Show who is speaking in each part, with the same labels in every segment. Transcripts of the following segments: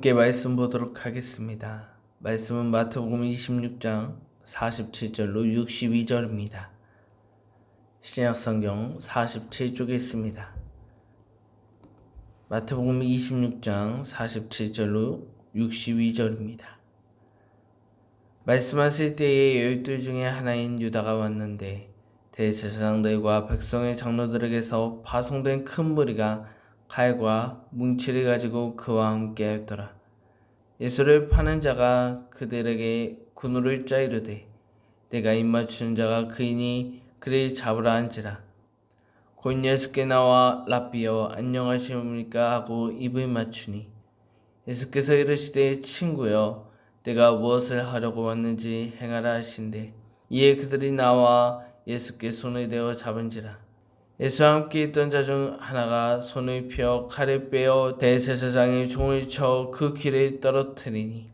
Speaker 1: 함께 말씀 보도록 하겠습니다. 말씀은 마태복음 26장 47절로 62절입니다. 신약성경 47쪽에 있습니다. 마태복음 26장 47절로 62절입니다. 말씀하실 때에 12 중에 하나인 유다가 왔는데 대제사장들과 백성의 장로들에게서 파송된 큰 무리가 칼과 뭉치를 가지고 그와 함께 하였더라. 예수를 파는 자가 그들에게 군우를 짜 이르되 내가 입맞추는 자가 그이니 그를 잡으라 한지라. 곧 예수께 나와 랍비여 안녕하시옵니까 하고 입을 맞추니 예수께서 이르시되 친구여 내가 무엇을 하려고 왔는지 행하라 하신대 이에 그들이 나와 예수께 손을 대어 잡은지라. 예수와 함께 있던 자 중 하나가 손을 펴 칼을 빼어 대제사장의 종을 쳐 그 귀를 떨어뜨리니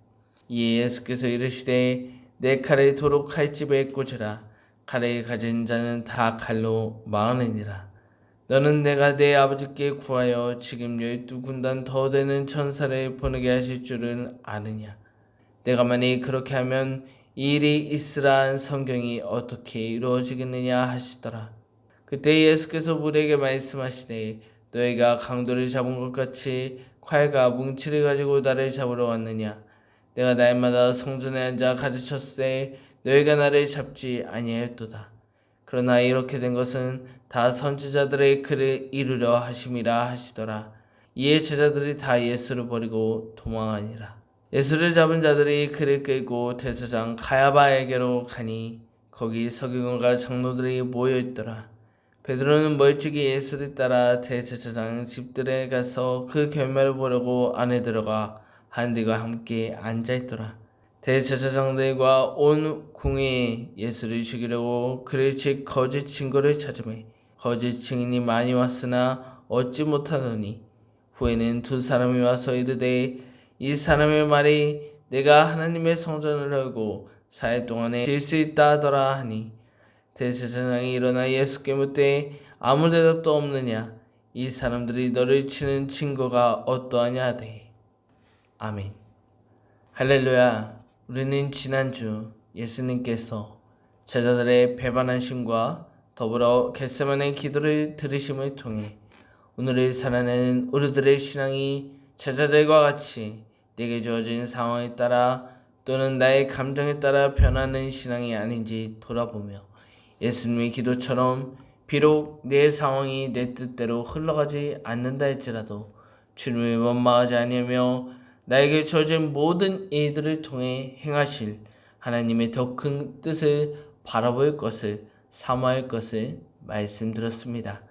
Speaker 1: 이에 예수께서 이르시되 내 칼을 도로 칼집에 꽂으라. 칼을 가진 자는 다 칼로 망하느니라. 너는 내가 내 아버지께 구하여 지금 12군단 더 되는 천사를 보내게 하실 줄은 아느냐. 내가 만일 그렇게 하면 이 일이 있으라 한 성경이 어떻게 이루어지겠느냐 하시더라. 그때 예수께서 무리에게 말씀하시되 너희가 강도를 잡은 것 같이 칼과 뭉치를 가지고 나를 잡으러 왔느냐. 내가 날마다 성전에 앉아 가르쳤으되 너희가 나를 잡지 아니하였도다. 그러나 이렇게 된 것은 다 선지자들의 글을 이루려 하심이라 하시더라. 이에 제자들이 다 예수를 버리고 도망하니라. 예수를 잡은 자들이 그를 끌고 대제사장 가야바에게로 가니 거기 서기관과 장로들이 모여있더라. 베드로는 멀찍이 예수를 따라 대제사장 집들에 가서 그 결말을 보려고 안에 들어가 한들과 함께 앉아있더라. 대제사장들과 온 궁에 예수를 죽이려고 그를 칠 거짓 증거를 찾으매 거짓 증인이 많이 왔으나 얻지 못하더니 후에는 두 사람이 와서 이르되 이 사람의 말이 내가 하나님의 성전을 열고 4일 동안에 질 수 있다 하더라 하니 대제사장이 일어나 예수께 묻되 아무 대답도 없느냐. 이 사람들이 너를 치는 증거가 어떠하냐 하되. 아멘. 할렐루야. 우리는 지난주 예수님께서 제자들의 배반하심과 더불어 겟세마네 기도를 들으심을 통해 오늘을 살아내는 우리들의 신앙이 제자들과 같이 내게 주어진 상황에 따라 또는 나의 감정에 따라 변하는 신앙이 아닌지 돌아보며 예수님의 기도처럼 비록 내 상황이 내 뜻대로 흘러가지 않는다 할지라도 주님을 원망하지 아니하며 나에게 주어진 모든 일들을 통해 행하실 하나님의 더 큰 뜻을 바라볼 것을 사모할 것을 말씀드렸습니다.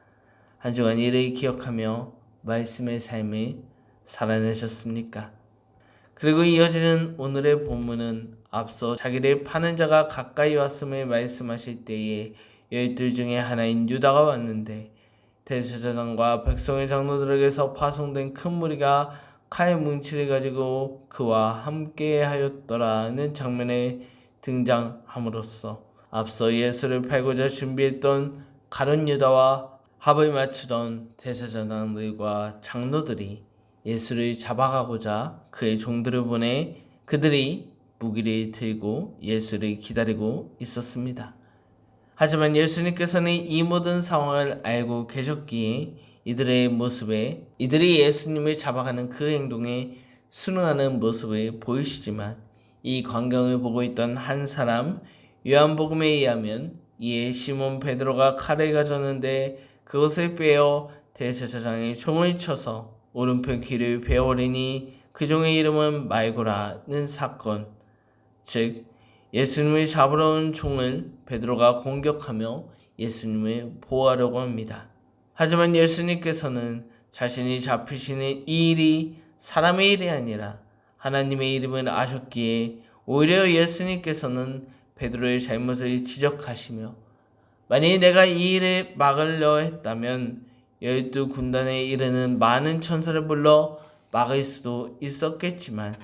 Speaker 1: 한 주간 이를 기억하며 말씀의 삶을 살아내셨습니까? 그리고 이어지는 오늘의 본문은 앞서 자기를 파는 자가 가까이 왔음을 말씀하실 때에 12 중에 하나인 유다가 왔는데 대제사장과 백성의 장로들에게서 파송된 큰 무리가 칼 뭉치를 가지고 그와 함께 하였더라는 장면에 등장함으로써 앞서 예수를 팔고자 준비했던 가룟 유다와 합을 맞추던 대제사장들과 장로들이 예수를 잡아가고자 그의 종들을 보내 그들이 무기를 들고 예수를 기다리고 있었습니다. 하지만 예수님께서는 이 모든 상황을 알고 계셨기에 이들의 모습에 이들이 예수님을 잡아가는 그 행동에 순응하는 모습을 보이시지만 이 광경을 보고 있던 한 사람 요한복음에 의하면 이에 시몬 베드로가 칼을 가졌는데 그것을 빼어 대제사장의 종을 쳐서 오른편 귀를 베어버리니 그 종의 이름은 말고라는 사건, 즉 예수님을 잡으러 온 종을 베드로가 공격하며 예수님을 보호하려고 합니다. 하지만 예수님께서는 자신이 잡히시는 이 일이 사람의 일이 아니라 하나님의 이름을 아셨기에 오히려 예수님께서는 베드로의 잘못을 지적하시며 만일 내가 이 일을 막으려 했다면 12군단에 이르는 많은 천사를 불러 막을 수도 있었겠지만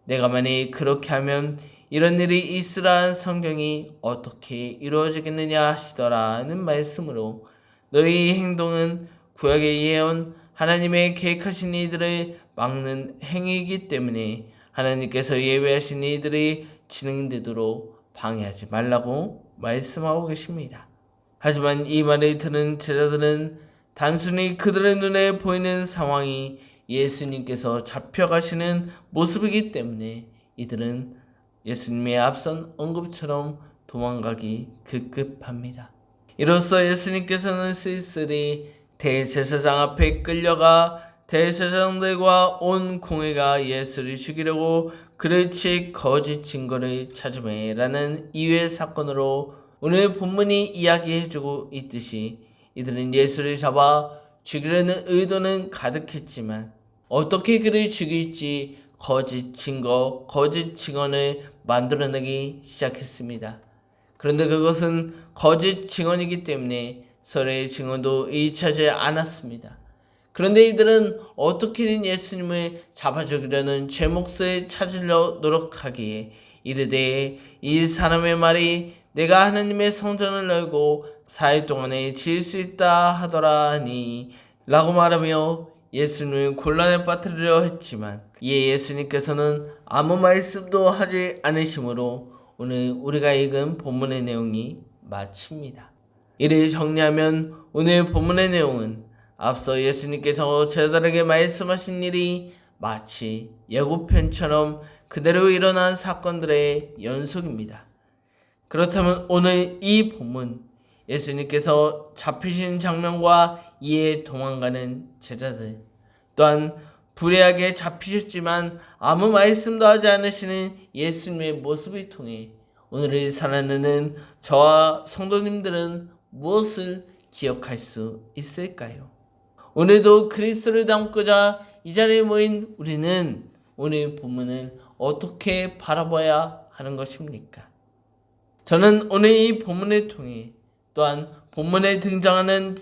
Speaker 1: 내가 만일 그렇게 하면 이런 일이 있으라 한 성경이 어떻게 이루어지겠느냐 하시더라는 말씀으로 너희 행동은 구약의 예언 하나님의 계획하신 이들을 막는 행위이기 때문에 하나님께서 예외하신 이들이 진행되도록 방해하지 말라고 말씀하고 계십니다. 하지만 이 말을 들은 제자들은 단순히 그들의 눈에 보이는 상황이 예수님께서 잡혀가시는 모습이기 때문에 이들은 예수님의 앞선 언급처럼 도망가기 급급합니다. 이로써 예수님께서는 쓸쓸히 대제사장 앞에 끌려가 대제사장들과 온 공회가 예수를 죽이려고 그를 칠 거짓 증거를 찾으매라는 이외의 사건으로 오늘 본문이 이야기해주고 있듯이 이들은 예수를 잡아 죽이려는 의도는 가득했지만 어떻게 그를 죽일지 거짓 증거, 거짓 증언을 만들어내기 시작했습니다. 그런데 그것은 거짓 증언이기 때문에 서로의 증언도 일치하지 않았습니다. 그런데 이들은 어떻게든 예수님을 잡아 죽이려는 제 몫을 찾으려 노력하기에 이르되 이 사람의 말이 내가 하나님의 성전을 열고 4일 동안에 지을 수 있다 하더라니 라고 말하며 예수님을 곤란에 빠뜨리려 했지만 이에 예수님께서는 아무 말씀도 하지 않으시므로 오늘 우리가 읽은 본문의 내용이 마칩니다. 이를 정리하면 오늘 본문의 내용은 앞서 예수님께서 제자들에게 말씀하신 일이 마치 예고편처럼 그대로 일어난 사건들의 연속입니다. 그렇다면 오늘 이 본문 예수님께서 잡히신 장면과 이에 도망가는 제자들 또한 불의하게 잡히셨지만 아무 말씀도 하지 않으시는 예수님의 모습을 통해 오늘을 살아내는 저와 성도님들은 무엇을 기억할 수 있을까요? 오늘도 그리스도를 닮고자 이 자리에 모인 우리는 오늘 본문을 어떻게 바라봐야 하는 것입니까? 저는 오늘 이 본문을 통해 또한 본문에 등장하는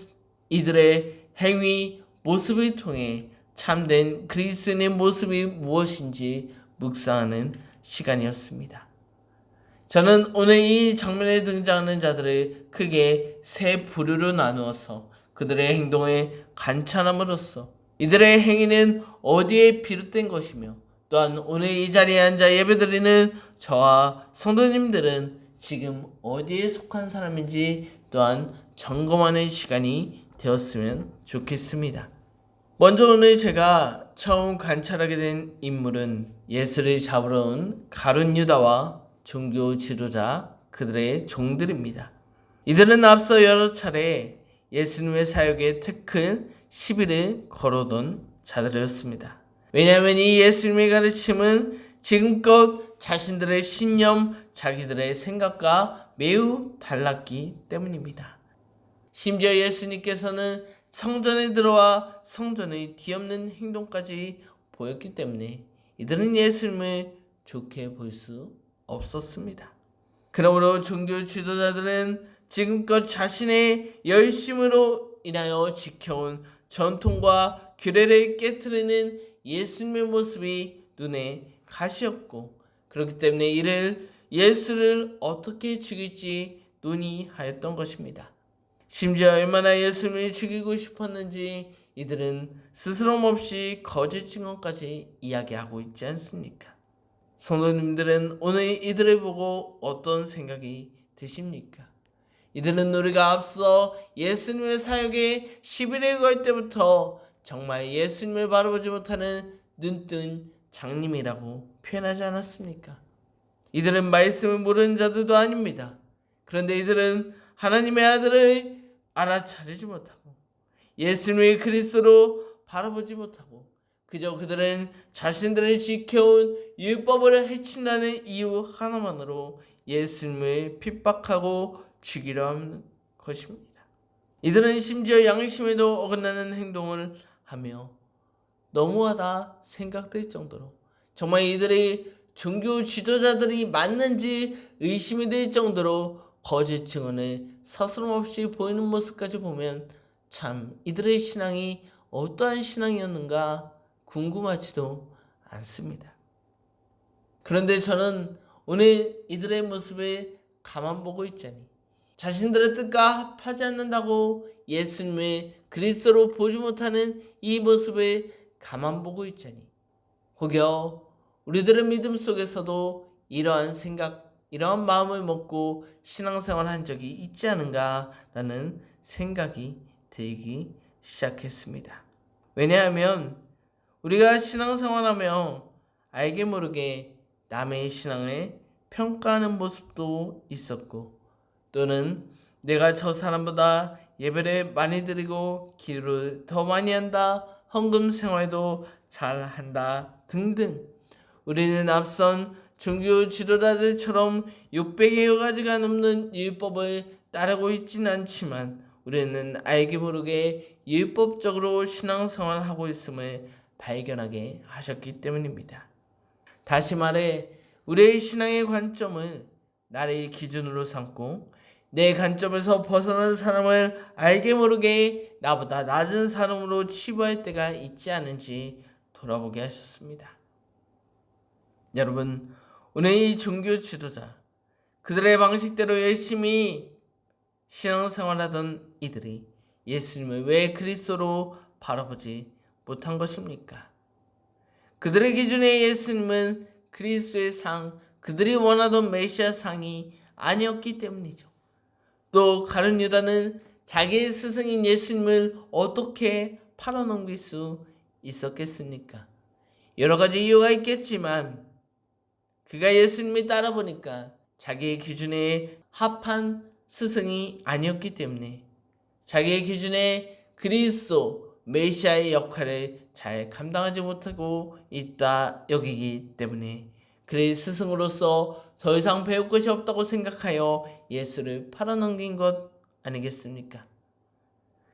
Speaker 1: 이들의 행위, 모습을 통해 참된 그리스도인의 모습이 무엇인지 묵상하는 시간이었습니다. 저는 오늘 이 장면에 등장하는 자들을 크게 세 부류로 나누어서 그들의 행동을 관찰함으로써 이들의 행위는 어디에 비롯된 것이며 또한 오늘 이 자리에 앉아 예배드리는 저와 성도님들은 지금 어디에 속한 사람인지 또한 점검하는 시간이 되었으면 좋겠습니다. 먼저 오늘 제가 처음 관찰하게 된 인물은 예수를 잡으러 온 가룟 유다와 종교 지도자 그들의 종들입니다. 이들은 앞서 여러 차례 예수님의 사역에 특큰 시비를 걸어둔 자들이었습니다. 왜냐하면 이 예수님의 가르침은 지금껏 자신들의 신념, 자기들의 생각과 매우 달랐기 때문입니다. 심지어 예수님께서는 성전에 들어와 성전의 뒤엎는 행동까지 보였기 때문에 이들은 예수님을 좋게 볼 수 없었습니다. 그러므로 종교 지도자들은 지금껏 자신의 열심으로 인하여 지켜온 전통과 규례를 깨트리는 예수님의 모습이 눈에 가시였고 그렇기 때문에 이를 예수를 어떻게 죽일지 논의하였던 것입니다. 심지어 얼마나 예수님을 죽이고 싶었는지 이들은 스스럼 없이 거짓 증언까지 이야기하고 있지 않습니까? 성도님들은 오늘 이들을 보고 어떤 생각이 드십니까? 이들은 우리가 앞서 예수님의 사역에 시비를 걸 때부터 정말 예수님을 바라보지 못하는 눈뜬 장님이라고 표현하지 않았습니까? 이들은 말씀을 모르는 자들도 아닙니다. 그런데 이들은 하나님의 아들을 알아차리지 못하고 예수님의 그리스도로 바라보지 못하고 그저 그들은 자신들을 지켜온 율법을 해친다는 이유 하나만으로 예수님을 핍박하고 죽이려 하는 것입니다. 이들은 심지어 양심에도 어긋나는 행동을 하며 너무하다 생각될 정도로 정말 이들이 종교 지도자들이 맞는지 의심이 될 정도로 거짓 증언을 서스럼없이 보이는 모습까지 보면 참 이들의 신앙이 어떠한 신앙이었는가 궁금하지도 않습니다. 그런데 저는 오늘 이들의 모습을 가만 보고 있자니 자신들의 뜻과 합하지 않는다고 예수님을 그리스도로 보지 못하는 이 모습을 가만 보고 있자니 혹여 우리들의 믿음 속에서도 이러한 생각, 이러한 마음을 먹고 신앙생활 한 적이 있지 않은가라는 생각이 들기 시작했습니다. 왜냐하면 우리가 신앙생활하며 알게 모르게 남의 신앙을 평가하는 모습도 있었고, 또는 내가 저 사람보다 예배를 많이 드리고 기도를 더 많이 한다, 헌금 생활도 잘 한다 등등, 우리는 앞선 종교 지도자들처럼 600여 가지가 넘는 율법을 따르고 있지는 않지만 우리는 알게 모르게 율법적으로 신앙생활을 하고 있음을 발견하게 하셨기 때문입니다. 다시 말해 우리의 신앙의 관점을 나를 기준으로 삼고 내 관점에서 벗어난 사람을 알게 모르게 나보다 낮은 사람으로 치부할 때가 있지 않은지 돌아보게 하셨습니다. 여러분, 오늘 이 종교 지도자, 그들의 방식대로 열심히 신앙생활하던 이들이 예수님을 왜 그리스도로 바라보지 못한 것입니까? 그들의 기준에 예수님은 그리스도의 상, 그들이 원하던 메시아 상이 아니었기 때문이죠. 또 가룟 유다는 자기의 스승인 예수님을 어떻게 팔아넘길 수 있었겠습니까? 여러 가지 이유가 있겠지만 그가 예수님을 따라보니까 자기의 기준에 합한 스승이 아니었기 때문에 자기의 기준에 그리스도 메시아의 역할을 잘 감당하지 못하고 있다 여기기 때문에 그의 스승으로서 더 이상 배울 것이 없다고 생각하여 예수를 팔아넘긴 것 아니겠습니까?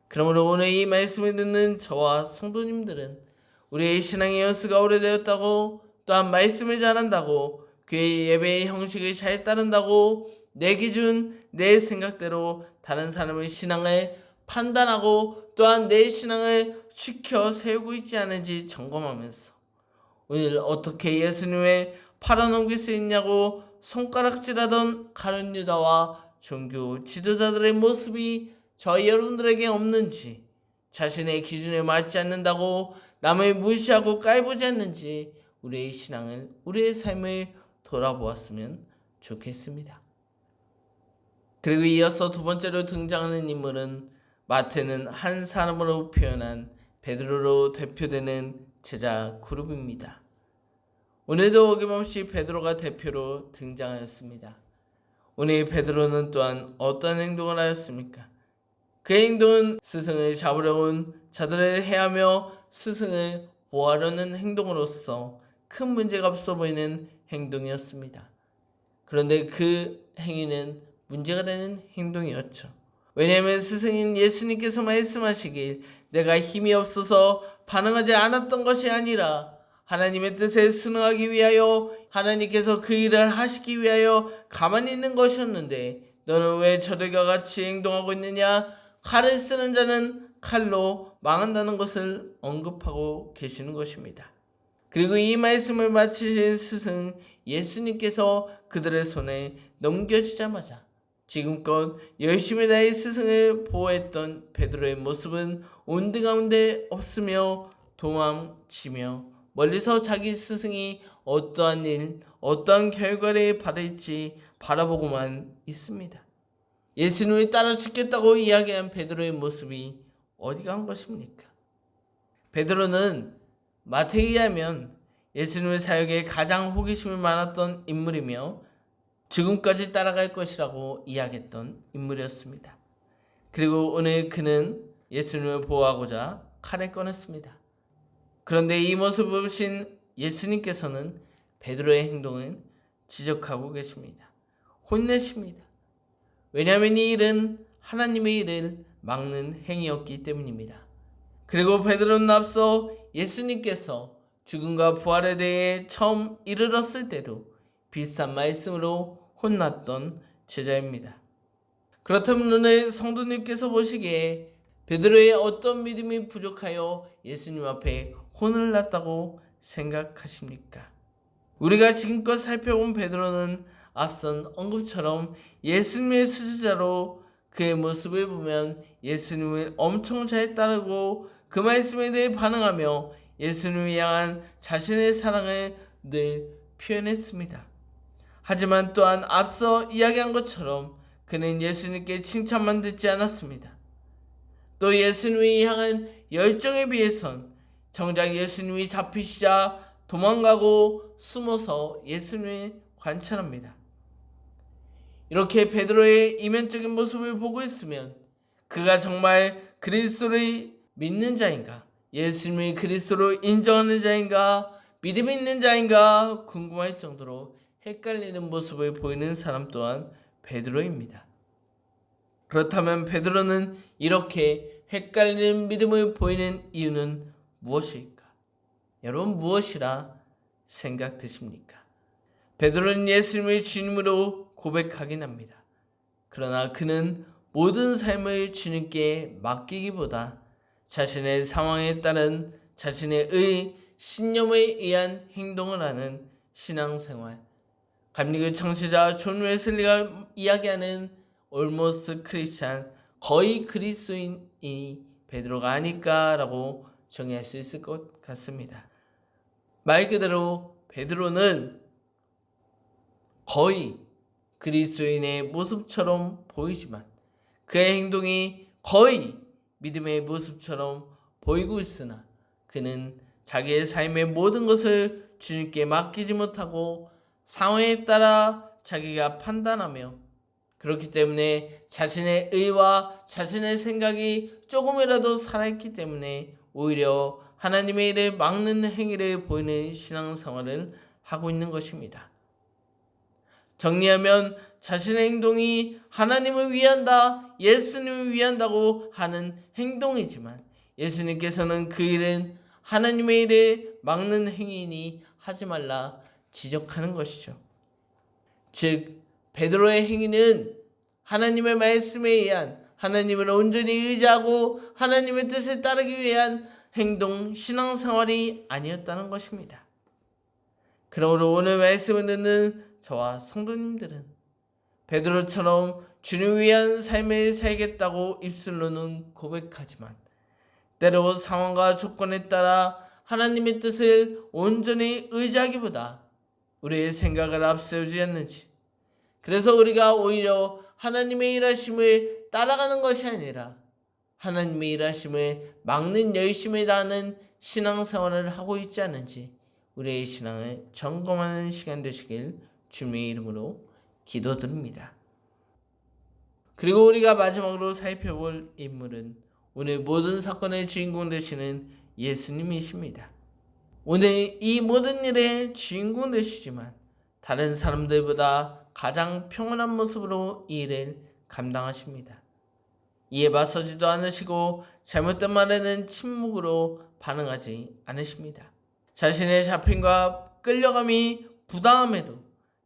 Speaker 1: 그러므로 오늘 이 말씀을 듣는 저와 성도님들은 우리의 신앙의 연수가 오래되었다고, 또한 말씀을 잘한다고, 교회 예배의 형식을 잘 따른다고 내 기준, 내 생각대로 다른 사람의 신앙을 판단하고 또한 내 신앙을 지켜 세우고 있지 않은지 점검하면서 오늘 어떻게 예수님을 팔아넘길 수 있냐고 손가락질하던 가룟 유다와 종교 지도자들의 모습이 저희 여러분들에게 없는지, 자신의 기준에 맞지 않는다고 남을 무시하고 깔보지 않는지 우리의 신앙을, 우리의 삶을 돌아보았으면 좋겠습니다. 그리고 이어서 두 번째로 등장하는 인물은 마태는 한 사람으로 표현한 베드로로 대표되는 제자 그룹입니다. 오늘도 어김없이 베드로가 대표로 등장하였습니다. 오늘 베드로는 또한 어떤 행동을 하였습니까? 그 행동은 스승을 잡으려 온 자들을 해하며 스승을 보호하려는 행동으로서 큰 문제가 없어 보이는 행동이었습니다. 그런데 그 행위는 문제가 되는 행동이었죠. 왜냐하면 스승인 예수님께서 말씀하시길 내가 힘이 없어서 반응하지 않았던 것이 아니라 하나님의 뜻에 순응하기 위하여, 하나님께서 그 일을 하시기 위하여 가만히 있는 것이었는데 너는 왜 저들과 같이 행동하고 있느냐? 칼을 쓰는 자는 칼로 망한다는 것을 언급하고 계시는 것입니다. 그리고 이 말씀을 마치신 스승 예수님께서 그들의 손에 넘겨지자마자 지금껏 열심히 나의 스승을 보호했던 베드로의 모습은 온데 가운데 없으며 도망치며 멀리서 자기 스승이 어떠한 일, 어떠한 결과를 받을지 바라보고만 있습니다. 예수님을 따라 죽겠다고 이야기한 베드로의 모습이 어디 간 것입니까? 베드로는 마태에 의하면 예수님의 사역에 가장 호기심이 많았던 인물이며 지금까지 따라갈 것이라고 이야기했던 인물이었습니다. 그리고 오늘 그는 예수님을 보호하고자 칼을 꺼냈습니다. 그런데 이 모습을 보신 예수님께서는 베드로의 행동을 지적하고 계십니다. 혼내십니다. 왜냐하면 이 일은 하나님의 일을 막는 행위였기 때문입니다. 그리고 베드로는 앞서 예수님께서 죽음과 부활에 대해 처음 이르렀을 때도 비슷한 말씀으로 혼났던 제자입니다. 그렇다면 오늘 성도님께서 보시기에 베드로의 어떤 믿음이 부족하여 예수님 앞에 혼을 났다고 생각하십니까? 우리가 지금껏 살펴본 베드로는 앞선 언급처럼 예수님의 수제자로 그의 모습을 보면 예수님을 엄청 잘 따르고 그 말씀에 대해 반응하며 예수님을 향한 자신의 사랑을 늘 표현했습니다. 하지만 또한 앞서 이야기한 것처럼 그는 예수님께 칭찬만 듣지 않았습니다. 또 예수님을 향한 열정에 비해선 정작 예수님이 잡히시자 도망가고 숨어서 예수님을 관찰합니다. 이렇게 베드로의 이면적인 모습을 보고 있으면 그가 정말 그리스도를 믿는 자인가, 예수님이 그리스도로 인정하는 자인가, 믿음이 있는 자인가 궁금할 정도로 헷갈리는 모습을 보이는 사람 또한 베드로입니다. 그렇다면 베드로는 이렇게 헷갈리는 믿음을 보이는 이유는 무엇일까? 여러분, 무엇이라 생각되십니까? 베드로는 예수님을 주님으로 고백하긴 합니다. 그러나 그는 모든 삶을 주님께 맡기기보다 자신의 상황에 따른 자신의 신념에 의한 행동을 하는 신앙생활, 감리교 창시자 존 웨슬리가 이야기하는 almost 크리스찬, 거의 그리스도인이 베드로가 아닐까라고 정의할 수 있을 것 같습니다. 말 그대로 베드로는 거의 그리스도인의 모습처럼 보이지만 그의 행동이 거의 믿음의 모습처럼 보이고 있으나 그는 자기의 삶의 모든 것을 주님께 맡기지 못하고 상황에 따라 자기가 판단하며, 그렇기 때문에 자신의 의와 자신의 생각이 조금이라도 살아있기 때문에 오히려 하나님의 일을 막는 행위를 보이는 신앙생활을 하고 있는 것입니다. 정리하면 자신의 행동이 하나님을 위한다, 예수님을 위한다고 하는 행동이지만 예수님께서는 그 일은 하나님의 일을 막는 행위이니 하지 말라 지적하는 것이죠. 즉 베드로의 행위는 하나님의 말씀에 의한, 하나님을 온전히 의지하고 하나님의 뜻을 따르기 위한 행동, 신앙생활이 아니었다는 것입니다. 그러므로 오늘 말씀을 듣는 저와 성도님들은 베드로처럼 주님을 위한 삶을 살겠다고 입술로는 고백하지만 때로 상황과 조건에 따라 하나님의 뜻을 온전히 의지하기보다 우리의 생각을 앞세우지 않는지, 그래서 우리가 오히려 하나님의 일하심을 따라가는 것이 아니라 하나님의 일하심을 막는 열심을 다하는 신앙생활을 하고 있지 않은지 우리의 신앙을 점검하는 시간 되시길 주님의 이름으로 기도드립니다. 그리고 우리가 마지막으로 살펴볼 인물은 오늘 모든 사건의 주인공 되시는 예수님이십니다. 오늘 이 모든 일의 주인공 되시지만 다른 사람들보다 가장 평온한 모습으로 이 일을 감당하십니다. 이에 맞서지도 않으시고 잘못된 말에는 침묵으로 반응하지 않으십니다. 자신의 잡힘과 끌려감이 부당함에도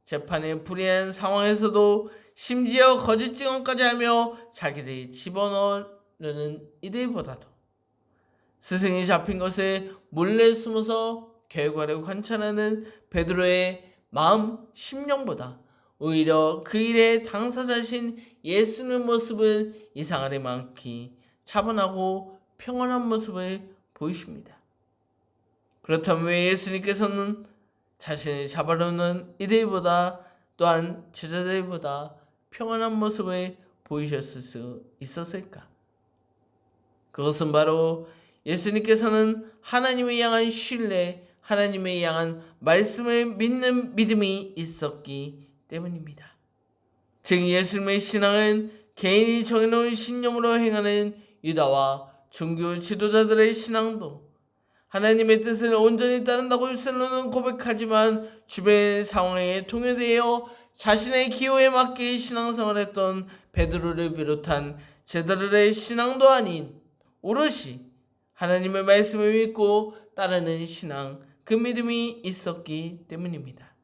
Speaker 1: 재판에 불이한 상황에서도 심지어 거짓 증언까지 하며 자기들이 집어넣으려는 이들보다도 스승이 잡힌 것을 몰래 숨어서 결과를 관찰하는 베드로의 마음 심령보다 오히려 그 일의 당사자신 예수님의 모습은 이상하리 많기 차분하고 평온한 모습을 보이십니다. 그렇다면 왜 예수님께서는 자신을 잡아놓는 이들보다 또한 제자들보다 평온한 모습을 보이셨을 수 있었을까? 그것은 바로 예수님께서는 하나님을 향한 신뢰, 하나님을 향한 말씀을 믿는 믿음이 있었기 때문입니다. 즉 예수님의 신앙은 개인이 정해놓은 신념으로 행하는 유다와 종교 지도자들의 신앙도 하나님의 뜻을 온전히 따른다고 입술로는 고백하지만 주변의 상황에 통요되어 자신의 기호에 맞게 신앙생활했던 베드로를 비롯한 제자들의 신앙도 아닌 오롯이 하나님의 말씀을 믿고 따르는 신앙, 그 믿음이 있었기 때문입니다.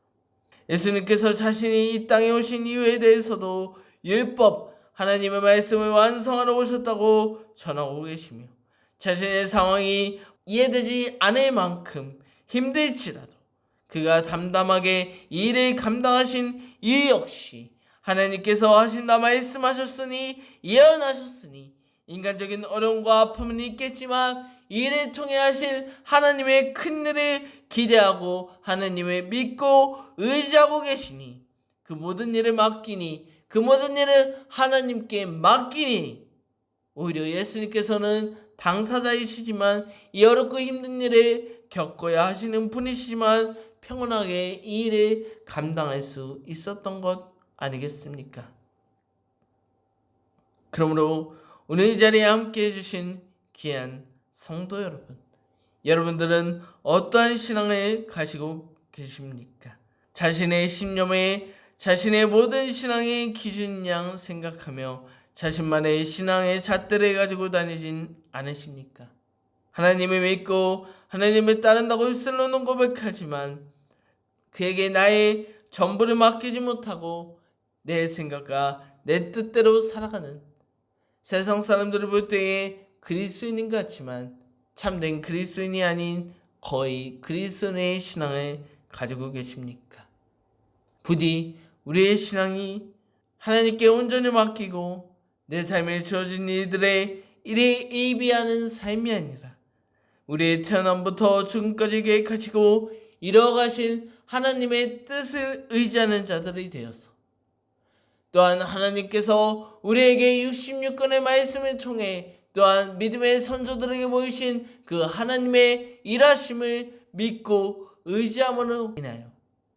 Speaker 1: 예수님께서 자신이 이 땅에 오신 이유에 대해서도 율법, 하나님의 말씀을 완성하러 오셨다고 전하고 계시며 자신의 상황이 이해되지 않을 만큼 힘들지라도 그가 담담하게 이 일을 감당하신 이유 역시 하나님께서 하신다 말씀하셨으니 예언하셨으니 인간적인 어려움과 아픔은 있겠지만 이 일을 통해 하실 하나님의 큰 일을 기대하고 하나님을 믿고 의지하고 계시니 그 모든 일을 맡기니 그 모든 일을 하나님께 맡기니 오히려 예수님께서는 당사자이시지만 이 어렵고 힘든 일을 겪어야 하시는 분이시지만 평온하게 이 일을 감당할 수 있었던 것 아니겠습니까? 그러므로 오늘 이 자리에 함께 해주신 귀한 성도 여러분, 여러분들은 어떠한 신앙을 가지고 계십니까? 자신의 신념에 자신의 모든 신앙의 기준 양 생각하며 자신만의 신앙의 잣대를 가지고 다니진 않으십니까? 하나님을 믿고 하나님을 따른다고 입술로는 고백하지만 그에게 나의 전부를 맡기지 못하고 내 생각과 내 뜻대로 살아가는 세상 사람들을 볼 때에 그리스도인인 것 같지만 참된 그리스도인이 아닌 거의 그리스도인의 신앙을 가지고 계십니까? 부디 우리의 신앙이 하나님께 온전히 맡기고 내 삶에 주어진 일들에 일에 예비하는 삶이 아니라 우리의 태어남부터 죽음까지 계획하시고 이뤄가실 하나님의 뜻을 의지하는 자들이 되어서 또한 하나님께서 우리에게 66권의 말씀을 통해 또한 믿음의 선조들에게 보이신 그 하나님의 일하심을 믿고 의지함으로 인하여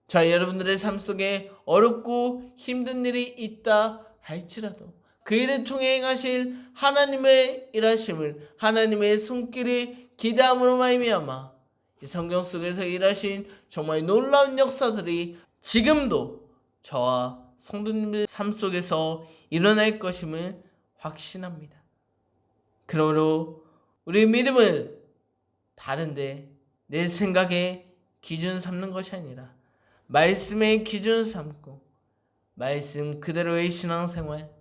Speaker 1: 자 여러분들의 삶 속에 어렵고 힘든 일이 있다 할지라도 그 일을 통해 행하실 하나님의 일하심을 하나님의 손길을 기대함으로 말미암아 이 성경 속에서 일하신 정말 놀라운 역사들이 지금도 저와 성도님의 삶 속에서 일어날 것임을 확신합니다. 그러므로 우리의 믿음을 다른데 내 생각에 기준 삼는 것이 아니라 말씀의 기준 삼고 말씀 그대로의 신앙생활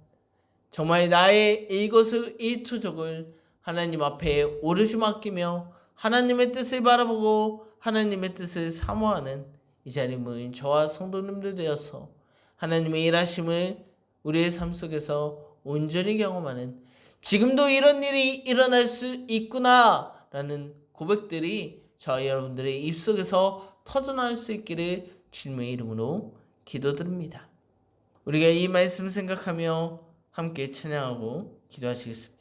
Speaker 1: 정말 나의 일거수일투족을 하나님 앞에 오롯이 맡기며 하나님의 뜻을 바라보고 하나님의 뜻을 사모하는 이 자리에 모인 저와 성도님들 되어서 하나님의 일하심을 우리의 삶 속에서 온전히 경험하는 지금도 이런 일이 일어날 수 있구나 라는 고백들이 저와 여러분들의 입속에서 터져나올 수 있기를 주님의 이름으로 기도드립니다. 우리가 이 말씀 생각하며 함께 찬양하고 기도하시겠습니다.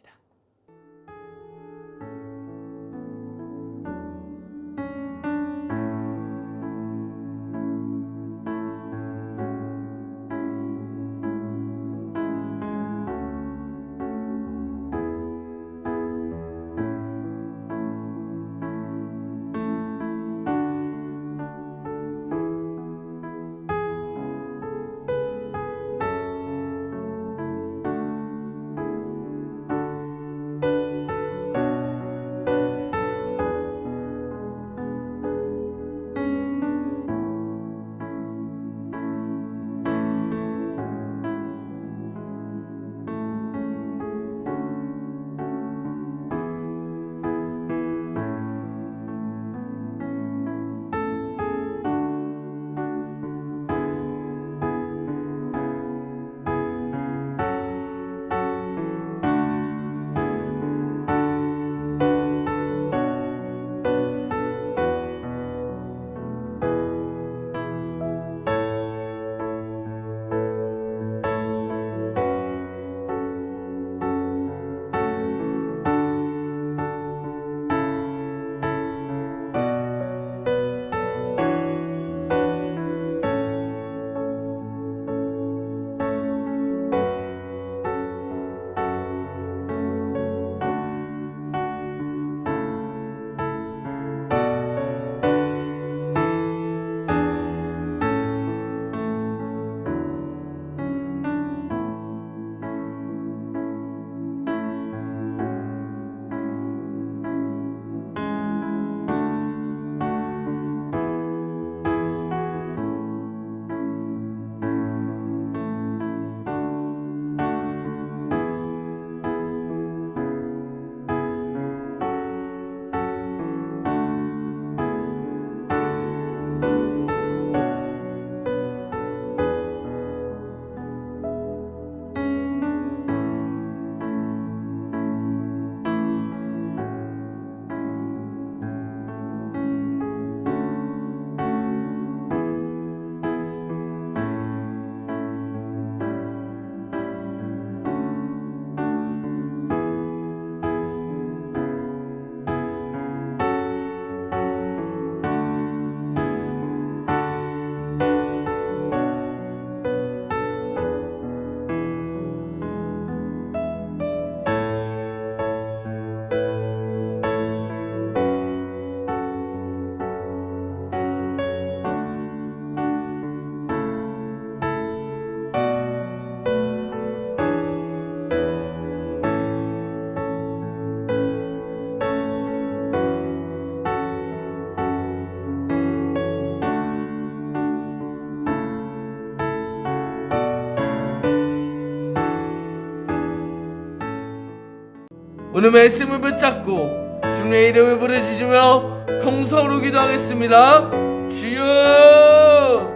Speaker 1: 오늘 말씀을 붙잡고 주님의 이름을 부르짖으며 통성으로 기도하겠습니다. 주여!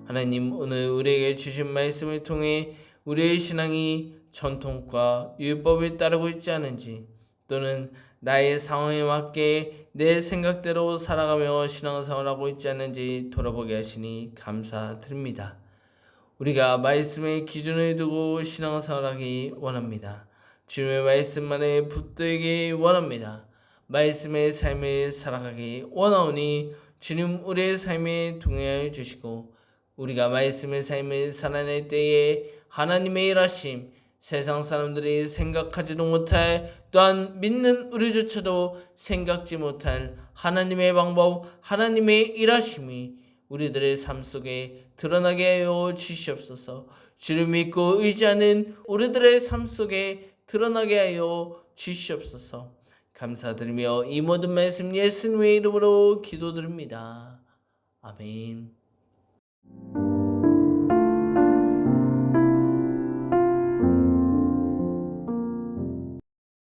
Speaker 1: 하나님, 오늘 우리에게 주신 말씀을 통해 우리의 신앙이 전통과 율법을 따르고 있지 않은지, 또는 나의 상황에 맞게 내 생각대로 살아가며 신앙생활을 하고 있지 않은지 돌아보게 하시니 감사드립니다. 우리가 말씀의 기준을 두고 신앙생활하기 원합니다. 주님의 말씀만에 붙들기 원합니다. 말씀의 삶을 살아가기 원하오니 주님 우리의 삶에 동행하여 주시고, 우리가 말씀의 삶을 살아낼 때에 하나님의 일하심, 세상 사람들이 생각하지도 못할, 또한 믿는 우리조차도 생각지 못할 하나님의 방법, 하나님의 일하심이 우리들의 삶 속에 드러나게 하여 주시옵소서. 주를 믿고 의지하는 우리들의 삶 속에 드러나게 하여 주시옵소서. 감사드리며 이 모든 말씀 예수님의 이름으로 기도드립니다. 아멘.